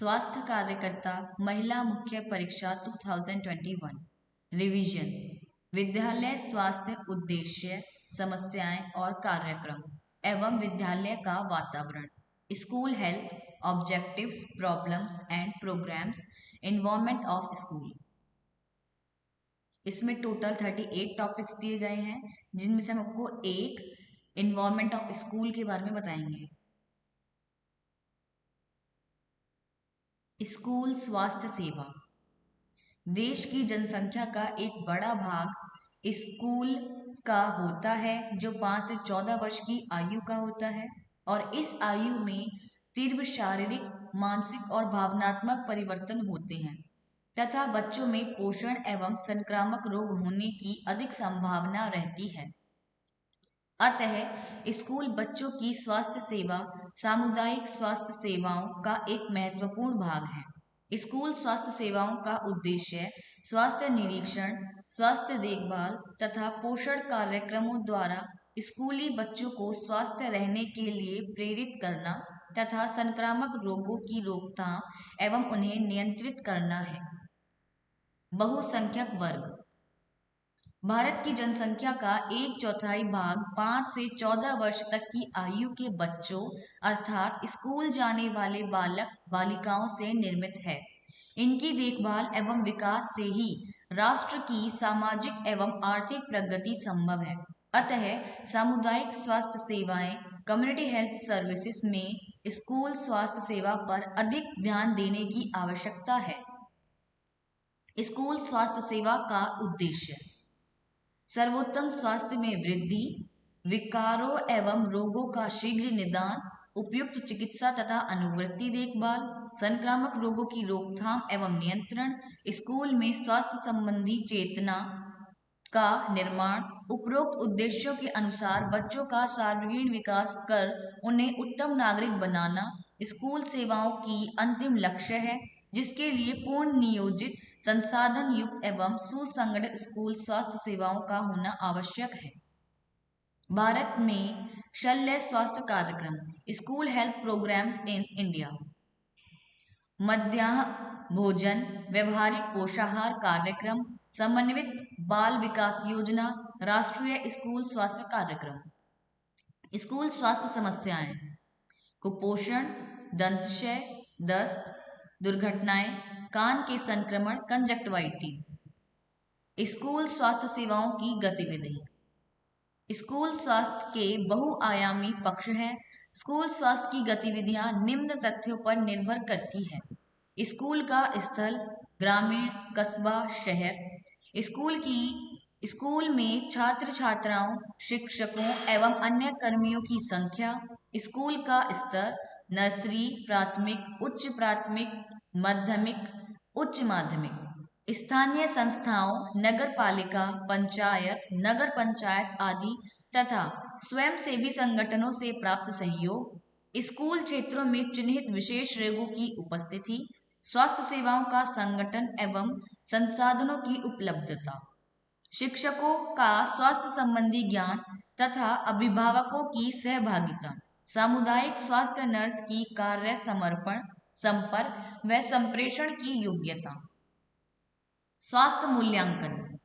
स्वास्थ्य कार्यकर्ता महिला मुख्य परीक्षा 2021 रिवीजन। विद्यालय स्वास्थ्य उद्देश्य, समस्याएं और कार्यक्रम एवं विद्यालय का वातावरण। School health objectives, problems and programmes, involvement of school. इसमें टोटल 38 टॉपिक्स दिए गए हैं, जिनमें से हम आपको एक इन्वॉल्वमेंट ऑफ स्कूल के बारे में बताएंगे। स्कूल स्वास्थ्य सेवा। देश की जनसंख्या का एक बड़ा भाग स्कूल का होता है, जो 5 से 14 वर्ष की आयु का होता है, और इस आयु में तीव्र शारीरिक, मानसिक और भावनात्मक परिवर्तन होते हैं तथा बच्चों में पोषण एवं संक्रामक रोग होने की अधिक संभावना रहती है। अतः स्कूल बच्चों की स्वास्थ्य सेवा सामुदायिक स्वास्थ्य सेवाओं का एक महत्वपूर्ण भाग है। स्कूल स्वास्थ्य सेवाओं का उद्देश्य स्वास्थ्य निरीक्षण, स्वास्थ्य देखभाल तथा पोषण कार्यक्रमों द्वारा स्कूली बच्चों को स्वस्थ रहने के लिए प्रेरित करना तथा संक्रामक रोगों की रोकथाम एवं उन्हें नियंत्रित करना है। बहुसंख्यक वर्ग। भारत की जनसंख्या का 1/4 भाग 5 से 14 वर्ष तक की आयु के बच्चों अर्थात स्कूल जाने वाले बालक बालिकाओं से निर्मित है। इनकी देखभाल एवं विकास से ही राष्ट्र की सामाजिक एवं आर्थिक प्रगति संभव है। अतः सामुदायिक स्वास्थ्य सेवाएं, कम्युनिटी हेल्थ सर्विसेज में स्कूल स्वास्थ्य सेवा पर अधिक ध्यान देने की आवश्यकता है। स्कूल स्वास्थ्य सेवा का उद्देश्य सर्वोत्तम स्वास्थ्य में वृद्धि, विकारों एवं रोगों का शीघ्र निदान, उपयुक्त चिकित्सा तथा अनुवर्ती देखभाल, संक्रामक रोगों की रोकथाम एवं नियंत्रण, स्कूल में स्वास्थ्य संबंधी चेतना का निर्माण, उपरोक्त उद्देश्यों के अनुसार बच्चों का सर्वांगीण विकास कर उन्हें उत्तम नागरिक बनाना स्कूल सेवाओं की अंतिम लक्ष्य है, जिसके लिए पूर्ण नियोजित, संसाधन युक्त एवं सुसंगठित स्कूल स्वास्थ्य सेवाओं का होना आवश्यक है। भारत में शल्य स्वास्थ्य कार्यक्रम, school health programmes in India. मध्याह्न भोजन, व्यवहारिक पोषाहार कार्यक्रम, समन्वित बाल विकास योजना, राष्ट्रीय स्कूल स्वास्थ्य कार्यक्रम। स्कूल स्वास्थ्य समस्याएं: कुपोषण, दंतक्षय, दस्त, दुर्घटनाएं, कान के संक्रमण, कंजक्टिवाइटिस। स्कूल स्वास्थ्य सेवाओं की गतिविधि। स्कूल स्वास्थ्य के बहुआयामी पक्ष हैं। स्कूल स्वास्थ्य की गतिविधियां निम्न तथ्यों पर निर्भर करती है: स्कूल का स्थल, ग्रामीण, कस्बा, शहर। स्कूल में छात्र छात्राओं, शिक्षकों एवं अन्य कर्मियों की संख्या। स्कूल का स्तर, नर्सरी, प्राथमिक, उच्च प्राथमिक, माध्यमिक, उच्च माध्यमिक। स्थानीय संस्थाओं, नगर पालिका, पंचायत, नगर पंचायत आदि तथा स्वयंसेवी संगठनों से प्राप्त सहयोग। स्कूल क्षेत्रों में चिन्हित विशेष रोगों की उपस्थिति, स्वास्थ्य सेवाओं का संगठन एवं संसाधनों की उपलब्धता। शिक्षकों का स्वास्थ्य संबंधी ज्ञान तथा अभिभावकों की सहभागिता। सामुदायिक स्वास्थ्य नर्स की कार्य समर्पण, संपर्क व संप्रेषण की योग्यता। स्वास्थ्य मूल्यांकन।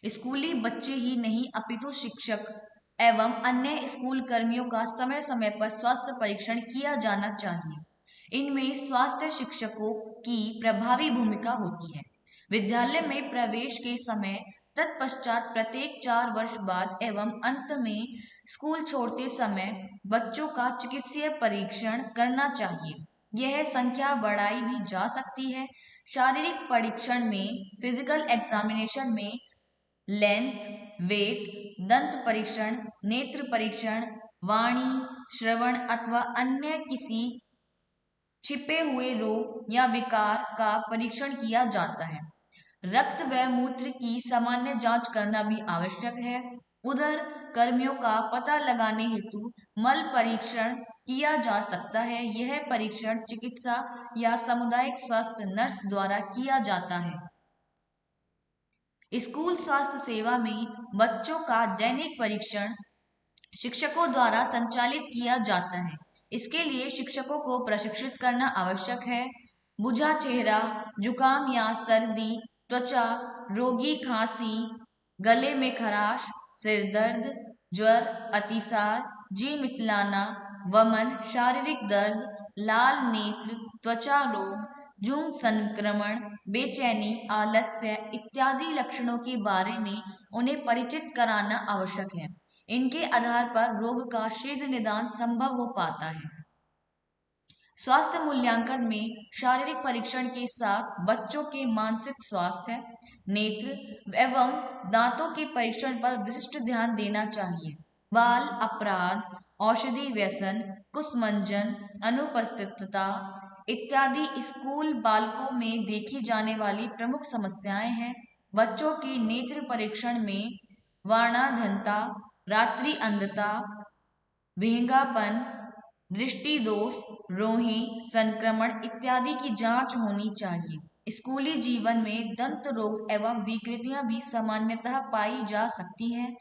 स्कूली बच्चे ही नहीं अपितु शिक्षक एवं अन्य स्कूल कर्मियों का समय समय पर स्वास्थ्य परीक्षण किया जाना चाहिए। इनमें स्वास्थ्य शिक्षकों की प्रभावी भूमिका होती है। विद्यालय में प्रवेश के समय, तत्पश्चात प्रत्येक 4 वर्ष बाद एवं अंत में स्कूल छोड़ते समय बच्चों का चिकित्सीय परीक्षण करना चाहिए। यह संख्या बढ़ाई भी जा सकती है। शारीरिक परीक्षण में फिजिकल एग्जामिनेशन में लेंथ, वेट, दंत परीक्षण, नेत्र परीक्षण, वाणी, श्रवण अथवा अन्य किसी छिपे हुए रोग या विकार का परीक्षण किया जाता है। रक्त व मूत्र की सामान्य जांच करना भी आवश्यक है। उधर कर्मियों का पता लगाने हेतु मल परीक्षण किया जा सकता है। यह परीक्षण चिकित्सा या सामुदायिक स्वास्थ्य नर्स द्वारा किया जाता है। स्कूल स्वास्थ्य सेवा में बच्चों का दैनिक परीक्षण शिक्षकों द्वारा संचालित किया जाता है। इसके लिए शिक्षकों को प्रशिक्षित करना आवश्यक है। बुझा चेहरा, जुकाम या सर्दी, त्वचा रोगी, खांसी, गले में खराश, सिर दर्द, ज्वर, अतिसार, जी मितलाना, वमन, शारीरिक दर्द, लाल नेत्र, त्वचा रोग, जूं संक्रमण, बेचैनी, आलस्य इत्यादि लक्षणों के बारे में उन्हें परिचित कराना आवश्यक है। इनके आधार पर रोग का शीघ्र निदान संभव हो पाता है। स्वास्थ्य मूल्यांकन में शारीरिक परीक्षण के साथ बच्चों के मानसिक स्वास्थ्य, नेत्र एवं दांतों के परीक्षण पर विशिष्ट ध्यान देना चाहिए। बाल अपराध, औषधि व्यसन, कुसमंजन, अनुपस्थितता इत्यादि स्कूल बालकों में देखी जाने वाली प्रमुख समस्याएं हैं। बच्चों के नेत्र परीक्षण में वर्णांधता, रात्रि अंधता, भेंगापन, दृष्टि दोष, रोही संक्रमण इत्यादि की जांच होनी चाहिए। स्कूली जीवन में दंत रोग एवं विकृतियां भी सामान्यतः पाई जा सकती हैं।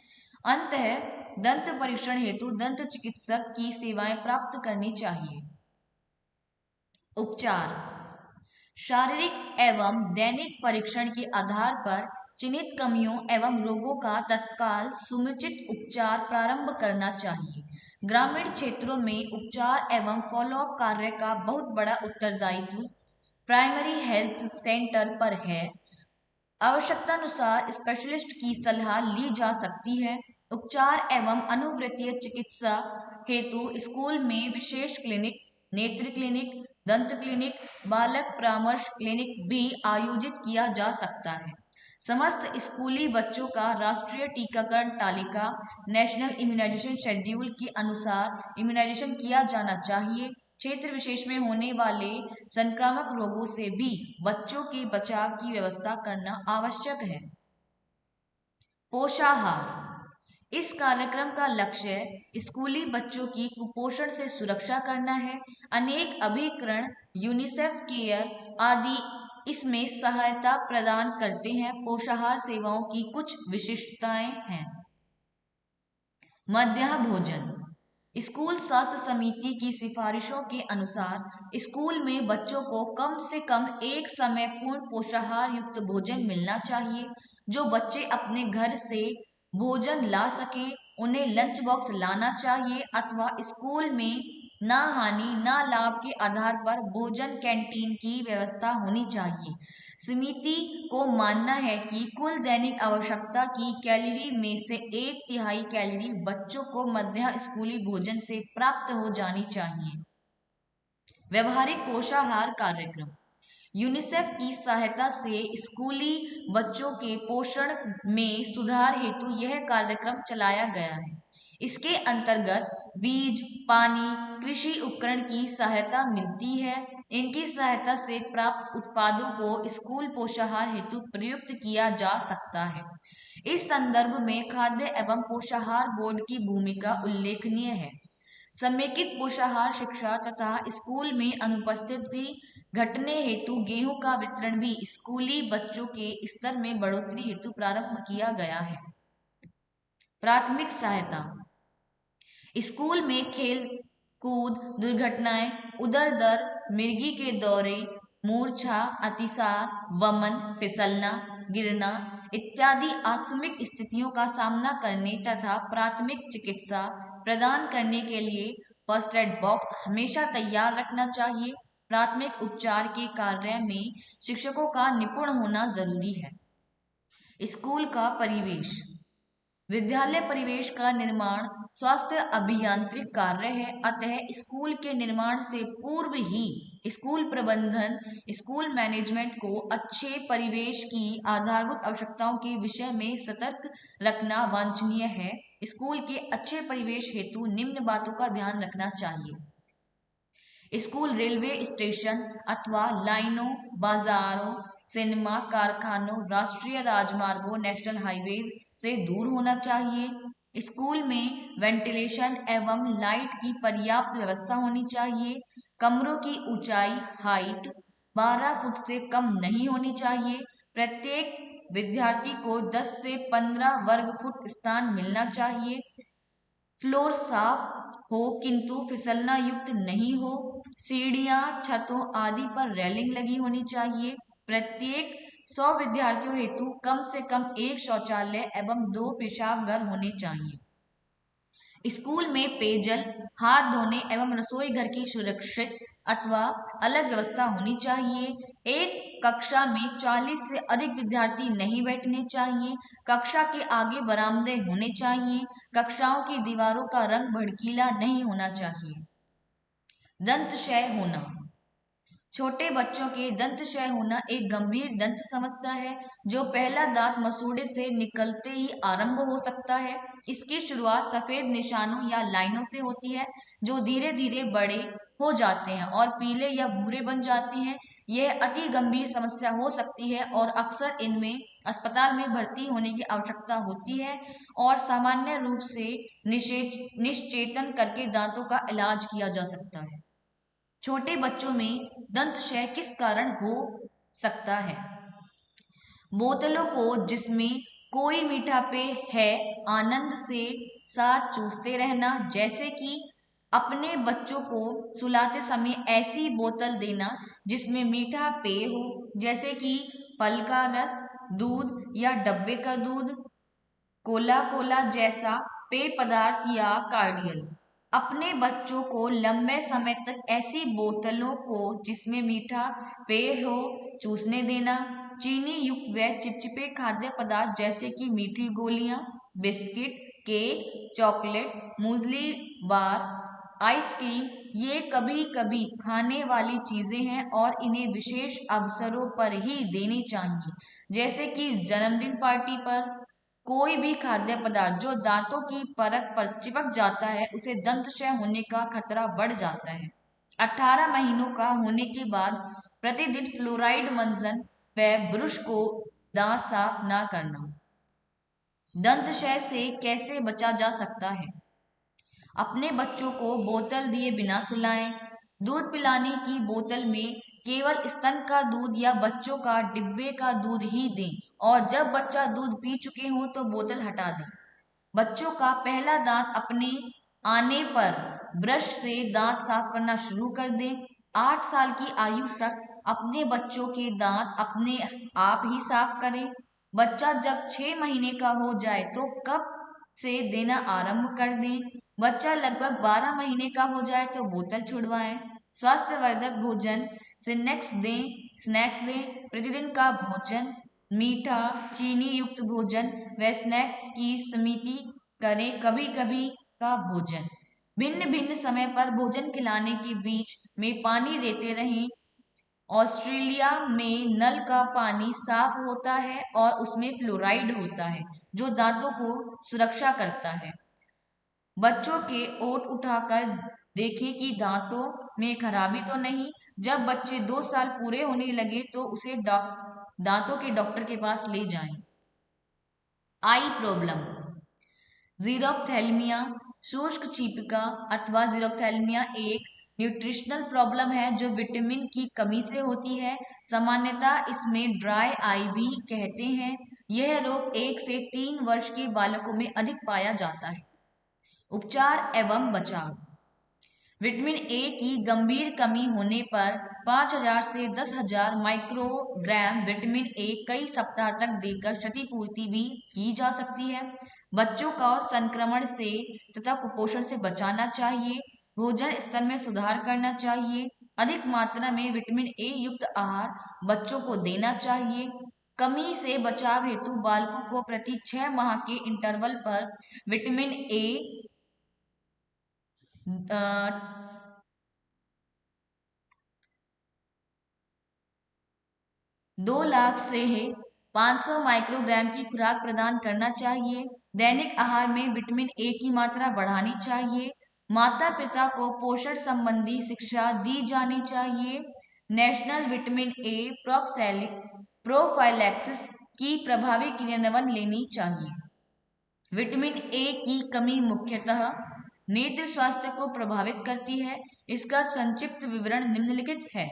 अंततः दंत परीक्षण हेतु दंत चिकित्सक की सेवाएं प्राप्त करनी चाहिए। उपचार: शारीरिक एवं दैनिक परीक्षण के आधार पर चिन्हित कमियों एवं रोगों का तत्काल समुचित उपचार प्रारंभ करना चाहिए। ग्रामीण क्षेत्रों में उपचार एवं फॉलोअप कार्य का बहुत बड़ा उत्तरदायित्व प्राइमरी हेल्थ सेंटर पर है। आवश्यकतानुसार स्पेशलिस्ट की सलाह ली जा सकती है। उपचार एवं अनुवृत्तीय चिकित्सा हेतु स्कूल में विशेष क्लिनिक, नेत्र क्लिनिक, दंत क्लिनिक, बालक परामर्श क्लिनिक भी आयोजित किया जा सकता है। समस्त स्कूली बच्चों का राष्ट्रीय टीकाकरण तालिका, नेशनल इम्यूनाइजेशन शेड्यूल के अनुसार इम्यूनाइजेशन किया जाना चाहिए। क्षेत्र विशेष में होने वाले संक्रामक रोगों से भी बच्चों के बचाव की व्यवस्था करना आवश्यक है। पोषाहार: इस कार्यक्रम का लक्ष्य स्कूली बच्चों की कुपोषण से सुरक्षा करना है। अनेक अभिकरण, यूनिसेफ केयर आदि इसमें सहायता प्रदान करते हैं। पोषाहार सेवाओं की कुछ विशिष्टताएं हैं। मध्याह्न भोजन: स्कूल स्वास्थ्य समिति की सिफारिशों के अनुसार स्कूल में बच्चों को कम से कम एक समय पूर्ण पोषाहार युक्त भोजन मिलना चाहिए। जो बच्चे अपने घर से भोजन ला सके उन्हें लंच बॉक्स लाना चाहिए अथवा स्कूल में ना हानि ना लाभ के आधार पर भोजन कैंटीन की व्यवस्था होनी चाहिए। समिति को मानना है कि कुल दैनिक आवश्यकता की कैलोरी में से 1/3 कैलोरी बच्चों को मध्याह्न स्कूली भोजन से प्राप्त हो जानी चाहिए। व्यवहारिक पोषाहार कार्यक्रम: यूनिसेफ की सहायता से स्कूली बच्चों के पोषण में सुधार हेतु यह कार्यक्रम चलाया गया है। इसके अंतर्गत बीज, पानी, कृषि उपकरण की सहायता मिलती है। इनकी सहायता से प्राप्त उत्पादों को स्कूल पोषाहार हेतु प्रयुक्त किया जा सकता है। इस संदर्भ में खाद्य एवं पोषाहार बोर्ड की भूमिका उल्लेखनीय है। समेकित पोषाहार शिक्षा तथा स्कूल में अनुपस्थिति घटने हेतु गेहूं का वितरण भी स्कूली बच्चों के स्तर में बढ़ोतरी हेतु प्रारंभ किया गया है। प्राथमिक सहायता: स्कूल में खेल कूद दुर्घटनाएं, उदर दर्द, मिर्गी के दौरे, मूर्छा, अतिसार, वमन, फिसलना, गिरना इत्यादि आकस्मिक स्थितियों का सामना करने तथा प्राथमिक चिकित्सा प्रदान करने के लिए फर्स्ट एड बॉक्स हमेशा तैयार रखना चाहिए। प्राथमिक उपचार के कार्य में शिक्षकों का निपुण होना जरूरी है। स्कूल का परिवेश: विद्यालय परिवेश का निर्माण स्वास्थ्य अभियांत्रिक कार्य है। अतः स्कूल के निर्माण से पूर्व ही स्कूल प्रबंधन स्कूल मैनेजमेंट को अच्छे परिवेश की आधारभूत आवश्यकताओं के विषय में सतर्क रखना वांछनीय है। स्कूल के अच्छे परिवेश हेतु निम्न बातों का ध्यान रखना चाहिए। स्कूल रेलवे स्टेशन अथवा लाइनों, बाजारों, सिनेमा, कारखानों, राष्ट्रीय राजमार्गों, नेशनल हाईवेज से दूर होना चाहिए। स्कूल में वेंटिलेशन एवं लाइट की पर्याप्त व्यवस्था होनी चाहिए। कमरों की ऊंचाई हाइट 12 फुट से कम नहीं होनी चाहिए। प्रत्येक विद्यार्थी को 10 से 15 वर्ग फुट स्थान मिलना चाहिए। फ्लोर साफ हो किंतु फिसलना युक्त नहीं हो। सीढ़ियां, छतों आदि पर रेलिंग लगी होनी चाहिए। प्रत्येक 100 विद्यार्थियों हेतु कम से कम एक शौचालय एवं 2 पेशाब घर होने चाहिए। स्कूल में पेयजल, हाथ धोने एवं रसोई घर की सुरक्षित अथवा अलग व्यवस्था होनी चाहिए। एक कक्षा में 40 से अधिक विद्यार्थी नहीं बैठने चाहिए। कक्षा के आगे बरामदे होने चाहिए। कक्षाओं की दीवारों का रंग भड़कीला नहीं होना चाहिए। दंतक्षय होना। छोटे बच्चों के दंतक्षय होना एक गंभीर दंत समस्या है जो पहला दांत मसूड़े से निकलते ही आरंभ हो सकता है। इसकी शुरुआत सफेद निशानों या लाइनों से होती है जो धीरे धीरे बड़े हो जाते हैं और पीले या भूरे बन जाते हैं। यह अति गंभीर समस्या हो सकती है और अक्सर इनमें अस्पताल में भर्ती होने की आवश्यकता होती है और सामान्य रूप से निश्चेतन करके दांतों का इलाज किया जा सकता है। छोटे बच्चों में दंतक्षय किस कारण हो सकता है? बोतलों को जिसमें कोई मीठा पेय है आनंद से साथ चूसते रहना, जैसे कि अपने बच्चों को सुलाते समय ऐसी बोतल देना जिसमें मीठा पेय हो, जैसे कि फल का रस, दूध या डब्बे का दूध, कोला कोला जैसा पेय पदार्थ या कार्डियल। अपने बच्चों को लंबे समय तक ऐसी बोतलों को जिसमें मीठा पेय हो चूसने देना। चीनी युक्त व चिपचिपे खाद्य पदार्थ जैसे कि मीठी गोलियां, बिस्किट, केक, चॉकलेट, मूसली बार, आइसक्रीम ये कभी कभी खाने वाली चीजें हैं और इन्हें विशेष अवसरों पर ही देनी चाहिए, जैसे कि जन्मदिन पार्टी पर। कोई भी खाद्य पदार्थ जो दांतों की परत पर चिपक जाता है उसे दंतक्षय होने का खतरा बढ़ जाता है। 18 महीनों का होने के बाद प्रतिदिन फ्लोराइड मंजन व ब्रुश को दांत साफ ना करना। दंतक्षय से कैसे बचा जा सकता है? अपने बच्चों को बोतल दिए बिना सुलाएं। दूध पिलाने की बोतल में केवल स्तन का दूध या बच्चों का डिब्बे का दूध ही दें और जब बच्चा दूध पी चुके हों तो बोतल हटा दें। बच्चों का पहला दांत अपने आने पर ब्रश से दांत साफ करना शुरू कर दें। 8 साल की आयु तक अपने बच्चों के दांत अपने आप ही साफ करें। बच्चा जब 6 महीने का हो जाए तो कप से देना आरंभ कर दें। बच्चा लगभग 12 महीने का हो जाए तो बोतल छुड़वाएं। स्वास्थ्यवर्धक भोजन स्नैक्स दें। प्रतिदिन का भोजन, मीठा, चीनी युक्त भोजन व स्नैक्स की समिति करें। कभी कभी का भोजन, भिन्न भिन्न समय पर भोजन खिलाने के बीच में पानी देते रहें। ऑस्ट्रेलिया में नल का पानी साफ होता है और उसमें फ्लोराइड होता है जो दांतों को सुरक्षा करता है। बच्चों के ओठ उठाकर देखें कि दांतों में खराबी तो नहीं। जब बच्चे 2 साल पूरे होने लगे तो उसे दांतों के डॉक्टर के पास ले जाएं। आई प्रॉब्लम, जीरोफ्थेल्मिया, शुष्क छींका अथवा जीरोफ्थेल्मिया एक न्यूट्रिशनल प्रॉब्लम है जो विटामिन की कमी से होती है। सामान्यतः इसमें ड्राई आई भी कहते हैं। यह रोग 1 से 3 वर्ष के बालकों में अधिक पाया जाता है। उपचार एवं बचाव, विटामिन ए की गंभीर कमी होने पर 5000 से 10,000 माइक्रोग्राम विटामिन ए कई सप्ताह तक देकर क्षतिपूर्ति भी की जा सकती है। बच्चों को संक्रमण से तथा कुपोषण से बचाना चाहिए। भोजन स्तर में सुधार करना चाहिए। अधिक मात्रा में विटामिन ए युक्त आहार बच्चों को देना चाहिए। कमी से बचाव हेतु बालकों को प्रति 6 माह के इंटरवल पर विटामिन ए 2 लाख से 500 माइक्रोग्राम की खुराक प्रदान करना चाहिए। दैनिक आहार में विटामिन ए की मात्रा बढ़ानी चाहिए। माता पिता को पोषण संबंधी शिक्षा दी जानी चाहिए। नेशनल विटामिन ए प्रोफाइलैक्सिस की प्रभावी क्रियान्वयन लेनी चाहिए। विटामिन ए की कमी मुख्यतः नेत्र स्वास्थ्य को प्रभावित करती है। इसका संक्षिप्त विवरण निम्नलिखित है।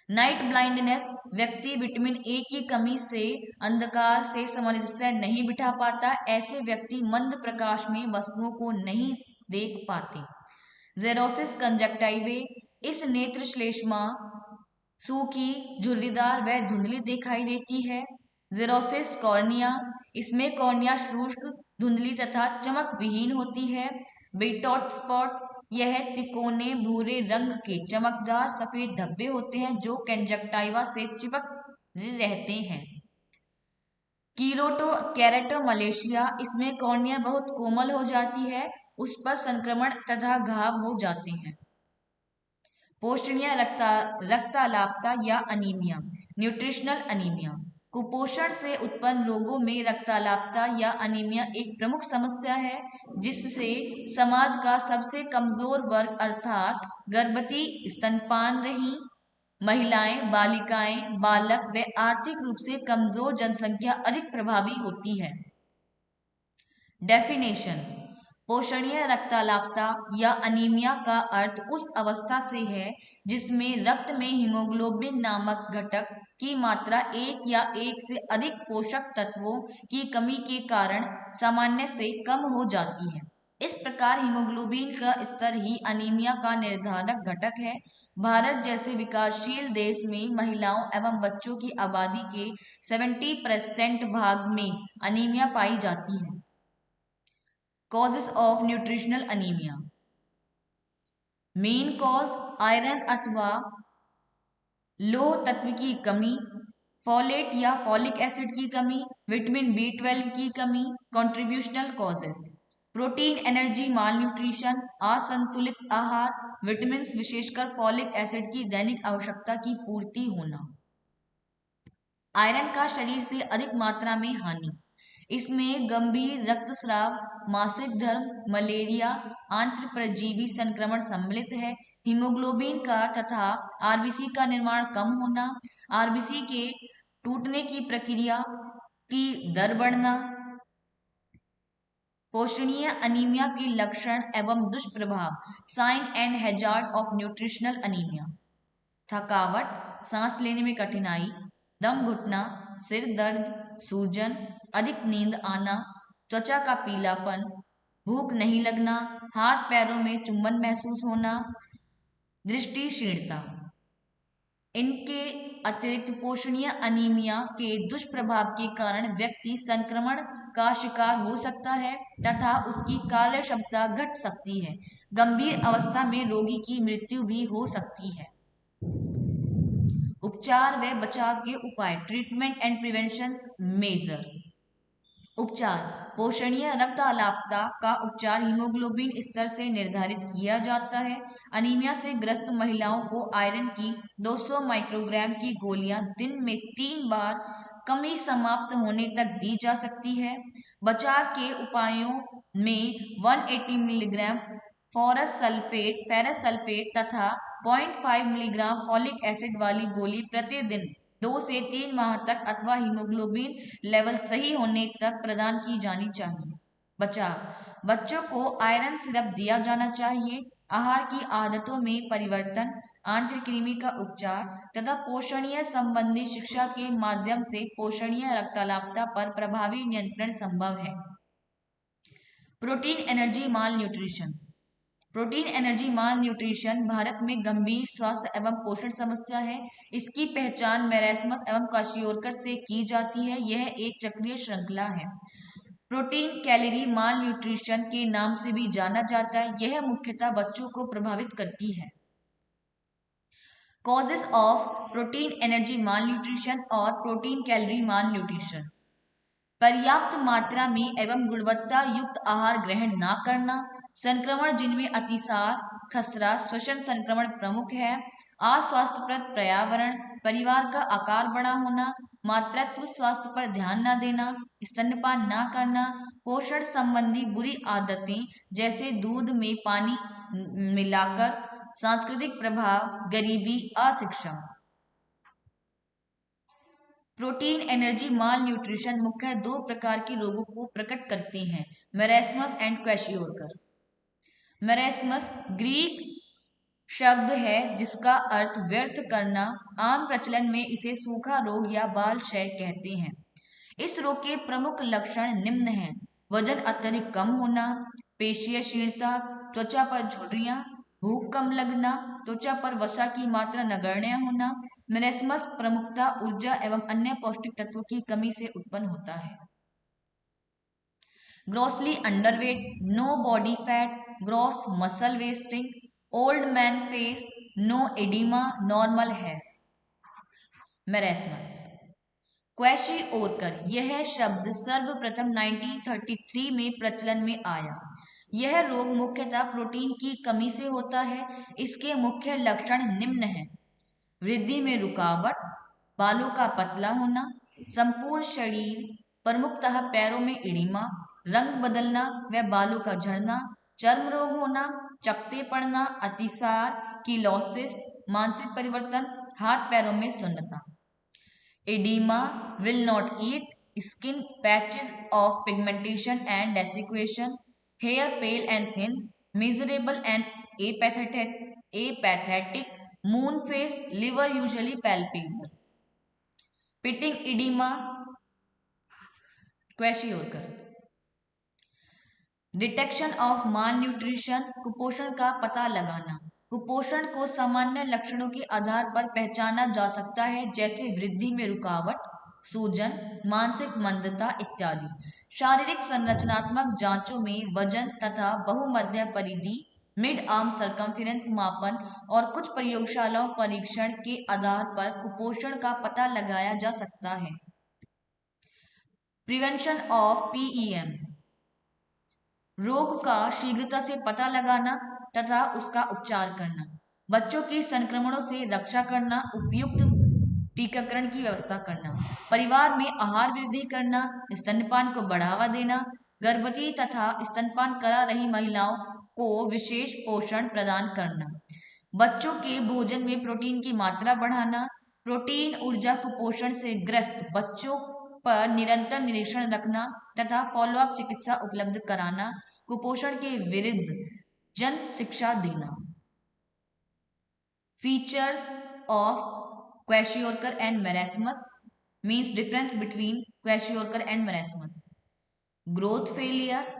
नाइट ब्लाइंडनेस, व्यक्ति विटामिन ए की कमी से अंधकार से सामंजस्य नहीं बिठा पाता। ऐसे व्यक्ति मंद प्रकाश में वस्तुओं को नहीं देख पाते। जेरोसिस कंजक्टिवाe, इस नेत्र श्लेष्मा सूखी, झुर्रीदार व धुंधली दिखाई देती है। जेरोसिस कॉर्निया, इसमें कॉर्निया शुष्क, धुंधली तथा चमक विहीन होती है। बेटॉट स्पॉट, यह तिकोने भूरे रंग के चमकदार सफेद धब्बे होते हैं जो कंजक्टिवा से चिपक रहते हैं। कैरेटोमलेशिया, इसमें कॉर्निया बहुत कोमल हो जाती है, उस पर संक्रमण तथा घाव हो जाते हैं। पोषणीय रक्ताल्पता या अनीमिया, न्यूट्रिशनल अनीमिया, कुपोषण से उत्पन्न रोगों में रक्ताल्पता या अनीमिया एक प्रमुख समस्या है, जिससे समाज का सबसे कमजोर वर्ग अर्थात गर्भवती, स्तनपान रही महिलाएं, बालिकाएं, बालक व आर्थिक रूप से कमजोर जनसंख्या अधिक प्रभावी होती है। डेफिनेशन: पोषणीय रक्ताल्पता या अनीमिया का अर्थ उस अवस्था से है जिसमें रक्त में हीमोग्लोबिन नामक घटक की मात्रा एक या एक से अधिक पोषक तत्वों की कमी के कारण सामान्य से कम हो जाती है। इस प्रकार हीमोग्लोबिन का स्तर ही अनीमिया का निर्धारक घटक है। भारत जैसे विकासशील देश में महिलाओं एवं बच्चों की आबादी के 70% भाग में अनीमिया पाई जाती है। Causes of nutritional anaemia: main cause iron अथवा लोह तत्व की कमी, फॉलेट या फॉलिक एसिड की कमी, विटामिन B12 की कमी। कॉन्ट्रीब्यूशनल कॉजेस: प्रोटीन एनर्जी माल न्यूट्रिशन, असंतुलित आहार, विटामिन विशेषकर फॉलिक एसिड की दैनिक आवश्यकता की पूर्ति होना। आयरन का शरीर से अधिक मात्रा में हानि, इसमें गंभीर रक्तस्राव, मासिक धर्म, मलेरिया, आंत्र परजीवी संक्रमण सम्मिलित है। हीमोग्लोबिन का तथा आरबीसी का निर्माण कम होना, आरबीसी के टूटने की प्रक्रिया की दर बढ़ना। पोषणीय अनीमिया के लक्षण एवं दुष्प्रभाव, sign and hazard of nutritional anaemia: थकावट, सांस लेने में कठिनाई, दम घुटना, सिर दर्द, सूजन, अधिक नींद आना, त्वचा का पीलापन, भूख नहीं लगना, हाथ पैरों में चुंबन महसूस होना, दृष्टि क्षीणता। इनके अतिरिक्त पोषणीय अनीमिया के दुष्प्रभाव के कारण व्यक्ति संक्रमण का शिकार हो सकता है तथा उसकी कार्य क्षमता घट सकती है। गंभीर अवस्था में रोगी की मृत्यु भी हो सकती है। उपचार व बचाव के उपाय, ट्रीटमेंट एंड प्रिवेंशन मेजर। उपचार: पोषणीय रक्ताल्पता का उपचार हीमोग्लोबिन स्तर से निर्धारित किया जाता है। अनीमिया से ग्रस्त महिलाओं को आयरन की 200 माइक्रोग्राम की गोलियां दिन में 3 बार कमी समाप्त होने तक दी जा सकती है। बचाव के उपायों में 180 मिलीग्राम फेरस सल्फेट तथा 0.5 मिलीग्राम फॉलिक एसिड वाली गोली प्रतिदिन 2 से 3 माह तक अथवा हीमोग्लोबिन लेवल सही होने तक प्रदान की जानी चाहिए। बचाव: बच्चों को आयरन सिरप दिया जाना चाहिए। आहार की आदतों में परिवर्तन, आंत्रकृमि का उपचार तथा पोषणीय संबंधी शिक्षा के माध्यम से पोषणीय रक्ताल्पता पर प्रभावी नियंत्रण संभव है। प्रोटीन एनर्जी माल न्यूट्रिशन: प्रोटीन एनर्जी माल न्यूट्रिशन भारत में गंभीर स्वास्थ्य एवं पोषण समस्या है। इसकी पहचान मैरास्मस एवं क्वाशियोरकर से की जाती है। यह एक चक्रीय श्रृंखला है। प्रोटीन कैलोरी माल न्यूट्रिशन के नाम से भी जाना जाता है। यह मुख्यतः बच्चों को प्रभावित करती है। Causes of protein energy mall nutrition और प्रोटीन कैलोरी माल न्यूट्रिशन: पर्याप्त मात्रा में एवं गुणवत्ता युक्त आहार ग्रहण न करना, संक्रमण जिनमें अतिसार, खसरा, श्वसन संक्रमण प्रमुख है, अस्वास्थ्यप्रद पर्यावरण, परिवार का आकार बड़ा होना, मातृत्व स्वास्थ्य पर ध्यान न देना, स्तनपान न करना, पोषण संबंधी बुरी आदतें जैसे दूध में पानी मिलाकर, सांस्कृतिक प्रभाव, गरीबी, अशिक्षा। प्रोटीन एनर्जी माल न्यूट्रिशन मुख्य 2 प्रकार के रोगों को प्रकट करते हैं, marasmus and kwashiorkor. Marasmus Greek शब्द है जिसका अर्थ व्यर्थ करना। आम प्रचलन में इसे सूखा रोग या बाल क्षय कहते हैं। इस रोग के प्रमुख लक्षण निम्न हैं: वजन अत्यधिक कम होना, पेशीय क्षीणता, त्वचा पर झुर्रियां, भूख कम लगना, त्वचा पर वसा की मात्रा नगण्य होना। मेरेस्मस प्रमुखतः ऊर्जा एवं अन्य पौष्टिक तत्वों की कमी से उत्पन्न होता है। Grossly underweight, no body fat, gross muscle wasting, old man face, no oedema, normal है। मेरेस्मस। क्वैशिओरकर, यह शब्द सर्वप्रथम 1933 में प्रचलन में आया। यह रोग मुख्यतः प्रोटीन की कमी से होता है। इसके मुख्य लक्षण निम्न हैं: वृद्धि में रुकावट, बालों का पतला होना, संपूर्ण शरीर, प्रमुखतः पैरों में इडिमा, रंग बदलना व बालों का झड़ना, चर्म रोग होना, चकत्ते पड़ना, अतिसार, कीलोसिस, मानसिक परिवर्तन, हाथ पैरों में सुन्नता। Edema will not eat, skin patches of pigmentation and desiccation, hair pale and thin, miserable and apathetic, moon face, liver usually palpable. Pitting edema, kwashiorkor. Detection of malnutrition, कुपोषण का पता लगाना। कुपोषण को सामान्य लक्षणों के आधार पर पहचाना जा सकता है, जैसे वृद्धि में रुकावट, सूजन, मानसिक मंदता इत्यादि। शारीरिक संरचनात्मक जांचों में वजन तथा बहुमध्य परिधि, मिड आर्म सरकमफेरेंस मापन और कुछ प्रयोगशालाओं परीक्षण के आधार पर कुपोषण का पता लगाया जा सकता है। प्रिवेंशन ऑफ पीईएम, रोग का शीघ्रता से पता लगाना तथा उसका उपचार करना, बच्चों की संक्रमणों से रक्षा करना, उपयुक्त टीकाकरण की व्यवस्था करना, परिवार में आहार वृद्धि करना, स्तनपान को बढ़ावा देना, गर्भवती तथा स्तनपान करा रही महिलाओं को विशेष पोषण प्रदान करना, बच्चों के भोजन में प्रोटीन की मात्रा बढ़ाना, प्रोटीन ऊर्जा कुपोषण से ग्रस्त बच्चों पर निरंतर निरीक्षण रखना तथा फॉलोअप चिकित्सा उपलब्ध कराना, कुपोषण के विरुद्ध जन शिक्षा देना। Features of kwashiorkor and marasmus, means difference between kwashiorkor and marasmus. Growth failure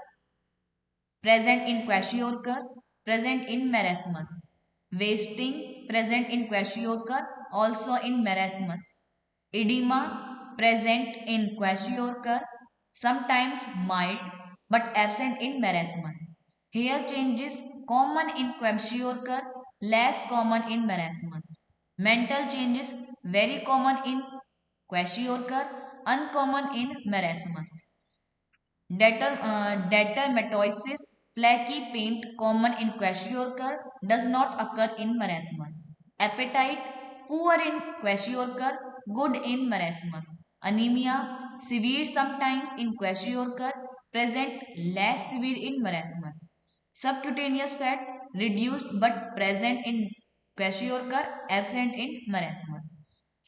present in kwashiorkor, present in marasmus. Wasting present in kwashiorkor, also in marasmus. Edema present in kwashiorkor, sometimes mild but absent in marasmus. Hair changes common in kwashiorkor, less common in marasmus. Mental changes very common in kwashiorkor, uncommon in marasmus. Dermatosis, flaky paint common in kwashiorkor, does not occur in marasmus. Appetite poor in kwashiorkor, good in marasmus. Anemia severe sometimes in kwashiorkor, present less severe in marasmus. Subcutaneous fat reduced but present in kwashiorkor, absent in marasmus.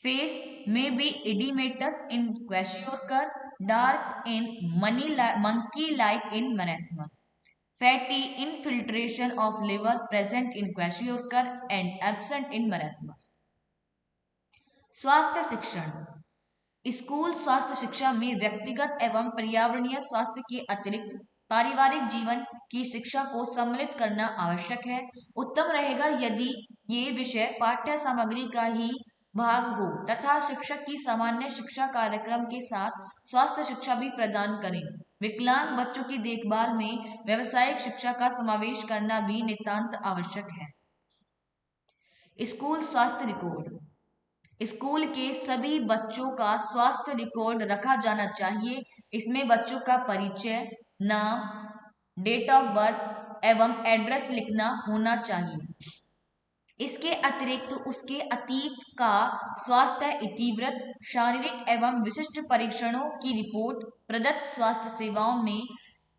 Face may be edematous in kwashiorkor, dark in monkey-like in marasmus. Fatty infiltration of liver present in kwashiorkor and absent in marasmus. स्वास्थ्य शिक्षण, school स्वास्थ्य शिक्षा में व्यक्तिगत एवं पर्यावरणीय स्वास्थ्य के अतिरिक्त पारिवारिक जीवन की शिक्षा को सम्मिलित करना आवश्यक है। उत्तम रहेगा यदि ये विषय पाठ्य सामग्री का ही भाग हो तथा शिक्षक की सामान्य शिक्षा कार्यक्रम के साथ स्वास्थ्य शिक्षा भी प्रदान करें। विकलांग बच्चों की देखभाल में व्यावसायिक शिक्षा का समावेश करना भी नितांत आवश्यक है। स्कूल स्वास्थ्य रिकॉर्ड, स्कूल के सभी बच्चों का स्वास्थ्य रिकॉर्ड रखा जाना चाहिए। इसमें बच्चों का परिचय, नाम, डेट ऑफ बर्थ एवं एड्रेस लिखना होना चाहिए। इसके अतिरिक्त उसके अतीत का स्वास्थ्य इतिवृत्त, शारीरिक एवं विशिष्ट परीक्षणों की रिपोर्ट, प्रदत्त स्वास्थ्य सेवाओं में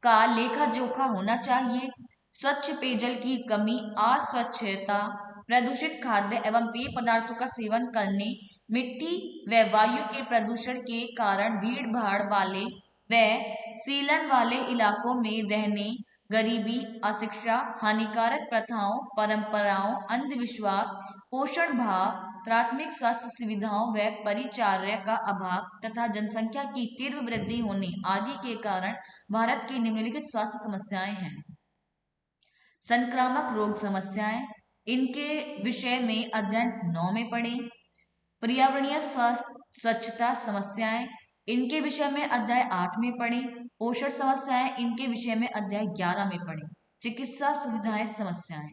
का लेखा जोखा होना चाहिए। स्वच्छ पेयजल की कमी, अस्वच्छता, प्रदूषित खाद्य एवं पेय पदार्थों का सेवन करने, मिट्टी व वायु के प्रदूषण के कारण भीड़ भाड़ वाले व सीलन वाले इलाकों में रहने, गरीबी, अशिक्षा, हानिकारक प्रथाओं, परंपराओं, अंधविश्वास, पोषण भाव, प्राथमिक स्वास्थ्य सुविधाओं व परिचार्य का अभाव तथा जनसंख्या की तीव्र वृद्धि होने आदि के कारण भारत की निम्नलिखित स्वास्थ्य समस्याएं हैं। संक्रामक रोग समस्याएं, इनके विषय में अध्ययन 9 में पढ़ें। पर्यावरणीय स्वच्छता समस्याएं, इनके विषय में अध्याय 8 में पढ़ें। पोषण समस्याएं, इनके विषय में अध्याय 11 में पढ़ें। चिकित्सा सुविधाएं समस्याएं,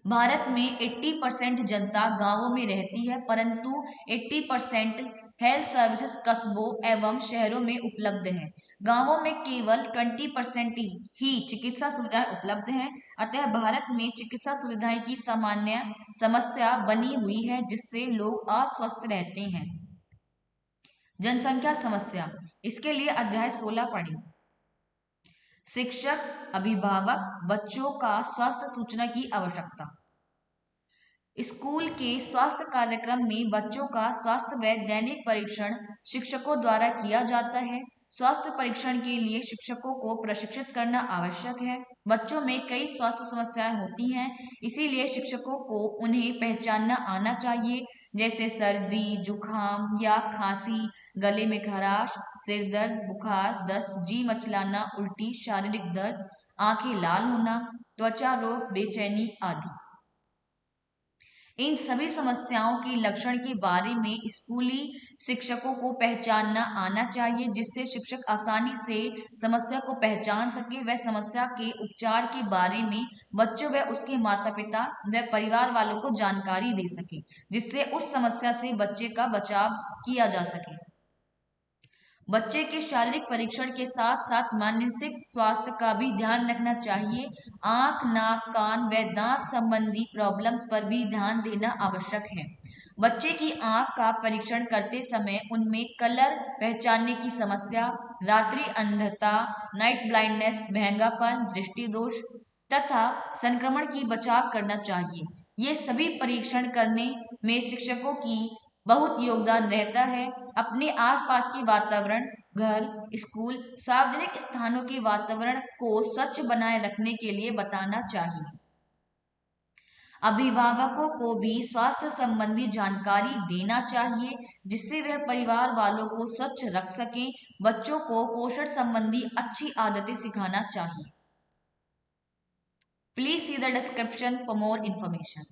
भारत में 80% जनता गांवों में रहती है, परंतु 80% हेल्थ सर्विसेज कस्बों एवं शहरों में उपलब्ध है। गांवों में केवल 20% ही चिकित्सा सुविधाएं उपलब्ध हैं। अतः भारत में चिकित्सा सुविधाएं की सामान्य समस्या बनी हुई है, जिससे लोग अस्वस्थ रहते हैं। जनसंख्या समस्या, इसके लिए अध्याय 16 पढ़ें। शिक्षक, अभिभावक, बच्चों का स्वास्थ्य सूचना की आवश्यकता। स्कूल के स्वास्थ्य कार्यक्रम में बच्चों का स्वास्थ्य व दैनिक परीक्षण शिक्षकों द्वारा किया जाता है। स्वास्थ्य परीक्षण के लिए शिक्षकों को प्रशिक्षित करना आवश्यक है। बच्चों में कई स्वास्थ्य समस्याएं होती हैं, इसीलिए शिक्षकों को उन्हें पहचानना आना चाहिए, जैसे सर्दी, जुखाम या खांसी, गले में खराश, सिर दर्द, बुखार, दस्त, जी मचलाना, उल्टी, शारीरिक दर्द, आंखें लाल होना, त्वचा रोग, बेचैनी आदि। इन सभी समस्याओं के लक्षण के बारे में स्कूली शिक्षकों को पहचानना आना चाहिए, जिससे शिक्षक आसानी से समस्या को पहचान सके व समस्या के उपचार के बारे में बच्चों व उसके माता पिता व परिवार वालों को जानकारी दे सके, जिससे उस समस्या से बच्चे का बचाव किया जा सके। बच्चे के शारीरिक परीक्षण के साथ साथ मानसिक स्वास्थ्य का भी ध्यान रखना चाहिए। आंख, नाक, कान व दांत संबंधी प्रॉब्लम्स पर भी ध्यान देना आवश्यक है। बच्चे की आंख का परीक्षण करते समय उनमें कलर पहचानने की समस्या, रात्रि अंधता, नाइट ब्लाइंडनेस, महंगापन, दृष्टि दोष तथा संक्रमण की बचाव करना चाहिए। ये सभी परीक्षण करने में शिक्षकों की बहुत योगदान रहता है। अपने आसपास के वातावरण, घर, स्कूल, सार्वजनिक स्थानों के वातावरण को स्वच्छ बनाए रखने के लिए बताना चाहिए। अभिभावकों को भी स्वास्थ्य संबंधी जानकारी देना चाहिए, जिससे वह परिवार वालों को स्वच्छ रख सकें। बच्चों को पोषण संबंधी अच्छी आदतें सिखाना चाहिए। Please see the description for more information.